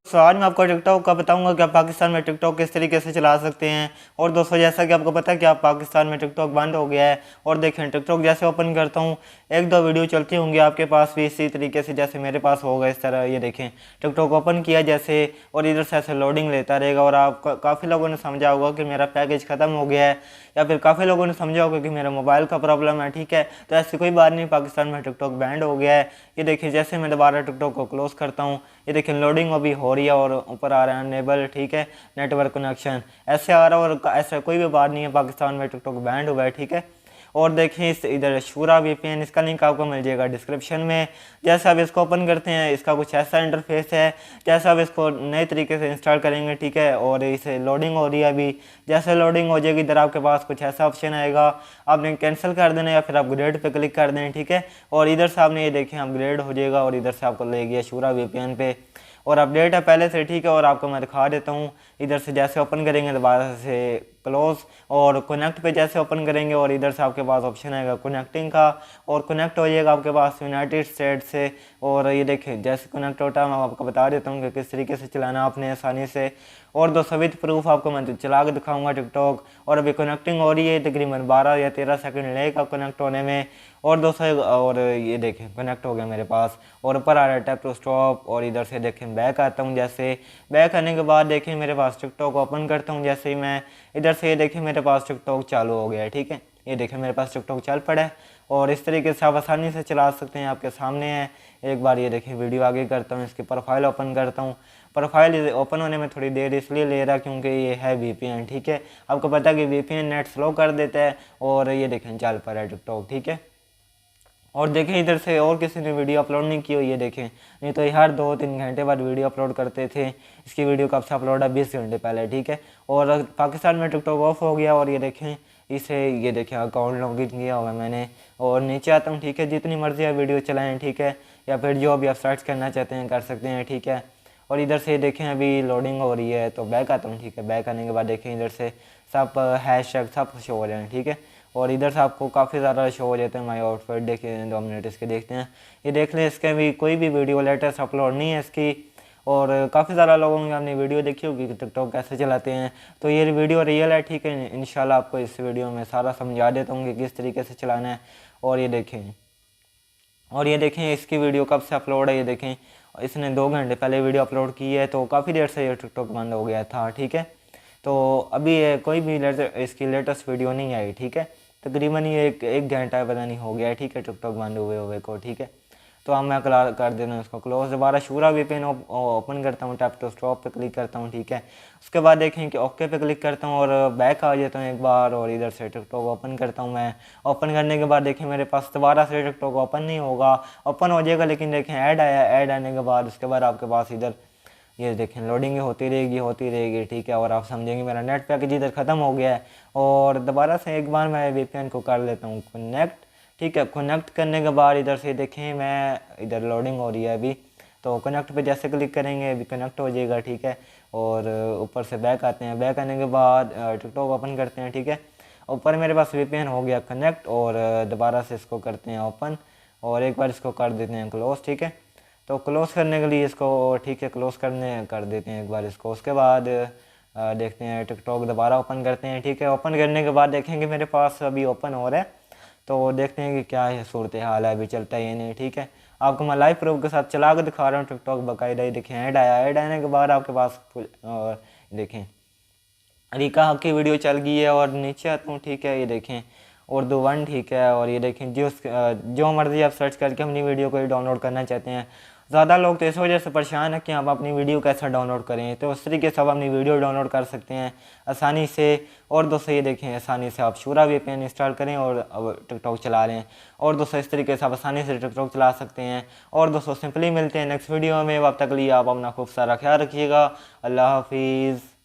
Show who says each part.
Speaker 1: तो आज मैं आपको टिकटॉक का बताऊंगा कि आप पाकिस्तान में टिकटॉक किस तरीके से चला सकते हैं। और दोस्तों, जैसा कि आपको पता है कि आप पाकिस्तान में टिकटॉक बंद हो गया है। और देखें, टिकटॉक जैसे ओपन करता हूं, एक दो वीडियो चलती होंगी आपके पास भी इसी तरीके से जैसे मेरे पास होगा इस तरह। ये देखें, टिकटॉक ओपन किया जैसे, और इधर से ऐसे लोडिंग लेता रहेगा। और आप काफ़ी लोगों ने समझा होगा कि मेरा पैकेज ख़त्म हो गया है, या फिर काफ़ी लोगों ने समझा होगा कि मेरा मोबाइल का प्रॉब्लम है। ठीक है, तो ऐसी कोई बात नहीं, पाकिस्तान में टिकटॉक बैंड हो गया है। ये देखिए, जैसे मैं दोबारा टिकटॉक को क्लोज़ करता हूँ, ये देखिए लोडिंग अभी हो रही है और ऊपर आ रहा है अनेबल, ठीक है, नेटवर्क कनेक्शन ऐसे आ रहा है। और ऐसा कोई भी बात नहीं है, पाकिस्तान में टिकटॉक बैंड हुआ है। ठीक है, और देखिए इस इधर शूरा वीपीएन, इसका लिंक आपको मिल जाएगा डिस्क्रिप्शन में। जैसे आप इसको ओपन करते हैं, इसका कुछ ऐसा इंटरफेस है। जैसे आप इसको नए तरीके से इंस्टॉल करेंगे, ठीक है, और इसे लोडिंग हो रही है अभी। जैसे लोडिंग हो जाएगी, इधर आपके पास कुछ ऐसा ऑप्शन आएगा, आपने कैंसिल कर देना या फिर अपग्रेड पे क्लिक कर दें। ठीक है, और इधर से आपने ये देखें अपग्रेड हो जाएगा और इधर से आपको ले गया शूरा वीपीएन पे, और अपडेट है पहले से। ठीक है, और आपको मैं दिखा देता हूँ। इधर से जैसे ओपन करेंगे दोबारा से क्लोज, और कनेक्ट पे जैसे ओपन करेंगे, और इधर से आपके पास ऑप्शन आएगा कनेक्टिंग का, और कनेक्ट हो जाएगा आपके पास यूनाइटेड स्टेट से। और ये देखिए जैसे कनेक्ट होता है, मैं आपको बता देता हूँ कि किस तरीके से चलाना आपने आसानी से। और दोस्तों, विद प्रूफ आपको मैं चला के दिखाऊंगा टिकटॉक। और अभी कनेक्टिंग हो रही है, तकरीबन 12 या 13 सेकंड लगेगा कनेक्ट होने में। और दोस्तों, और ये देखें कनेक्ट हो गया मेरे पास, और ऊपर आ रहा है टैप टू स्टॉप। और इधर से देखें बैक आता हूँ, जैसे बैक आने के बाद देखें मेरे पास टिकटॉक ओपन करता हूँ। जैसे ही मैं इधर से, ये देखें मेरे पास टिकटॉक चालू हो गया है। ठीक है, ये देखें मेरे पास टिकटॉक चल पड़ा है, और इस तरीके से आप आसानी से चला सकते हैं, आपके सामने है। एक बार ये देखें वीडियो आगे करता हूँ, इसकी प्रोफाइल ओपन करता हूँ। प्रोफाइल ओपन होने में थोड़ी देर इसलिए ले रहा क्योंकि ये है वीपीएन। ठीक है, आपको पता है कि वीपीएन नेट स्लो कर देता है। और ये देखें चल पड़ा है टिकटॉक। ठीक है, और देखें इधर से और किसी ने वीडियो अपलोड नहीं की हुई है, देखें, नहीं तो ये हर 2-3 घंटे बाद वीडियो अपलोड करते थे। इसकी वीडियो कब से अपलोड है, 20 घंटे पहले। ठीक है, और पाकिस्तान में टिकटॉक ऑफ हो गया। और ये देखें इसे, ये देखें अकाउंट लॉगिन किया हुआ है मैंने, और नीचे आता हूँ। ठीक है, जितनी मर्जी आप वीडियो चलाएँ, ठीक है, या फिर जो भी आप सर्च करना चाहते हैं कर सकते हैं। ठीक है, और इधर से देखें अभी लोडिंग हो रही है, तो बैक आता हूँ। ठीक है, बैक आने के बाद देखें इधर से सब हैशटैग सब शो हो रहे हैं। ठीक है, और इधर से आपको काफ़ी ज़्यादा शो हो जाते हैं। माई आउटफिट देखें, 2 मिनट इसके देखते हैं, ये देख लें। इसके भी कोई भी वीडियो लेटेस्ट अपलोड नहीं है इसकी। और काफ़ी ज़्यादा लोगों ने अपनी वीडियो देखी होगी कि टिकटॉक कैसे चलाते हैं, तो ये वीडियो रियल है। ठीक है, इंशाल्लाह आपको इस वीडियो में सारा समझा देता हूँ कि किस तरीके से चलाना है। और ये देखें, और ये देखें इसकी वीडियो कब से अपलोड है, ये देखें इसने 2 घंटे पहले वीडियो अपलोड की है, तो काफ़ी देर से ये टिकटॉक बंद हो गया था। ठीक है, तो अभी ये कोई भी इसकी लेटेस्ट वीडियो नहीं आई। ठीक है, तकरीबन ये एक घंटा पता नहीं हो गया है। ठीक है, टिकटॉक बंद हुए को। ठीक है, तो अब मैं कर देता हूँ इसको क्लोज। दोबारा शूरा वीपीएन ओपन करता हूँ, टैप टू स्टॉप पे क्लिक करता हूँ। ठीक है, उसके बाद देखें कि ओके पे क्लिक करता हूँ और बैक आ जाता हूँ एक बार, और इधर से टिकटॉक ओपन करता हूँ मैं। ओपन करने के बाद देखें मेरे पास दोबारा से टिकटॉक ओपन नहीं होगा, ओपन हो जाएगा, लेकिन देखें ऐड आया। ऐड आने के बाद उसके बाद आपके पास इधर ये देखें लोडिंग होती रहेगी। ठीक है, और आप समझेंगे मेरा नेट पैकेज इधर ख़त्म हो गया है। और दोबारा से एक बार मैं वीपीएन को कर लेता हूँ कनेक्ट। ठीक है, कनेक्ट करने के बाद इधर से देखें मैं इधर लोडिंग हो रही है अभी, तो कनेक्ट पे जैसे क्लिक करेंगे अभी कनेक्ट हो जाएगा। ठीक है, और ऊपर से बैक आते हैं, बैक आने के बाद टिकटॉक ओपन करते हैं। ठीक है, ऊपर मेरे पास वीपीएन हो गया कनेक्ट, और दोबारा से इसको करते हैं ओपन, और एक बार इसको कर देते हैं क्लोज। ठीक है, तो क्लोज़ करने के लिए इसको, ठीक है, क्लोज़ कर देते हैं एक बार इसको। उसके बाद देखते हैं टिकटॉक दोबारा ओपन करते हैं। ठीक है, ओपन करने के बाद देखेंगे मेरे पास अभी ओपन हो रहा है, तो देखते हैं कि क्या है सूरत हाल है, अभी चलता है नहीं। ठीक है, आपको मैं लाइव प्रूफ के साथ चला के दिखा रहा हूँ टिकटॉक बाकायदा। ही देखें ऐड आया, ऐड आने के बाद आपके पास देखें रिका की वीडियो चल गई है, और नीचे आता हूँ। ठीक है, ये देखें उर्दू 1। ठीक है, और ये देखें जो मर्ज़ी आप सर्च करके अपनी वीडियो को डाउनलोड करना चाहते हैं। ज़्यादा लोग तो इस वजह से परेशान है कि आप अपनी वीडियो कैसे डाउनलोड करें, तो उस तरीके से आप अपनी वीडियो डाउनलोड कर सकते हैं आसानी से। और दोस्तों ये देखें आसानी से आप शूरा वीपीएन इंस्टॉल करें और अब टिकटॉक चला लें। और दोस्तों इस तरीके से आप आसानी से टिकटॉक चला सकते हैं। और दोस्तों सिंपली मिलते हैं नेक्स्ट वीडियो में, अब तक लिए आप अपना खूब सारा ख्याल रखिएगा। अल्लाह हाफिज़।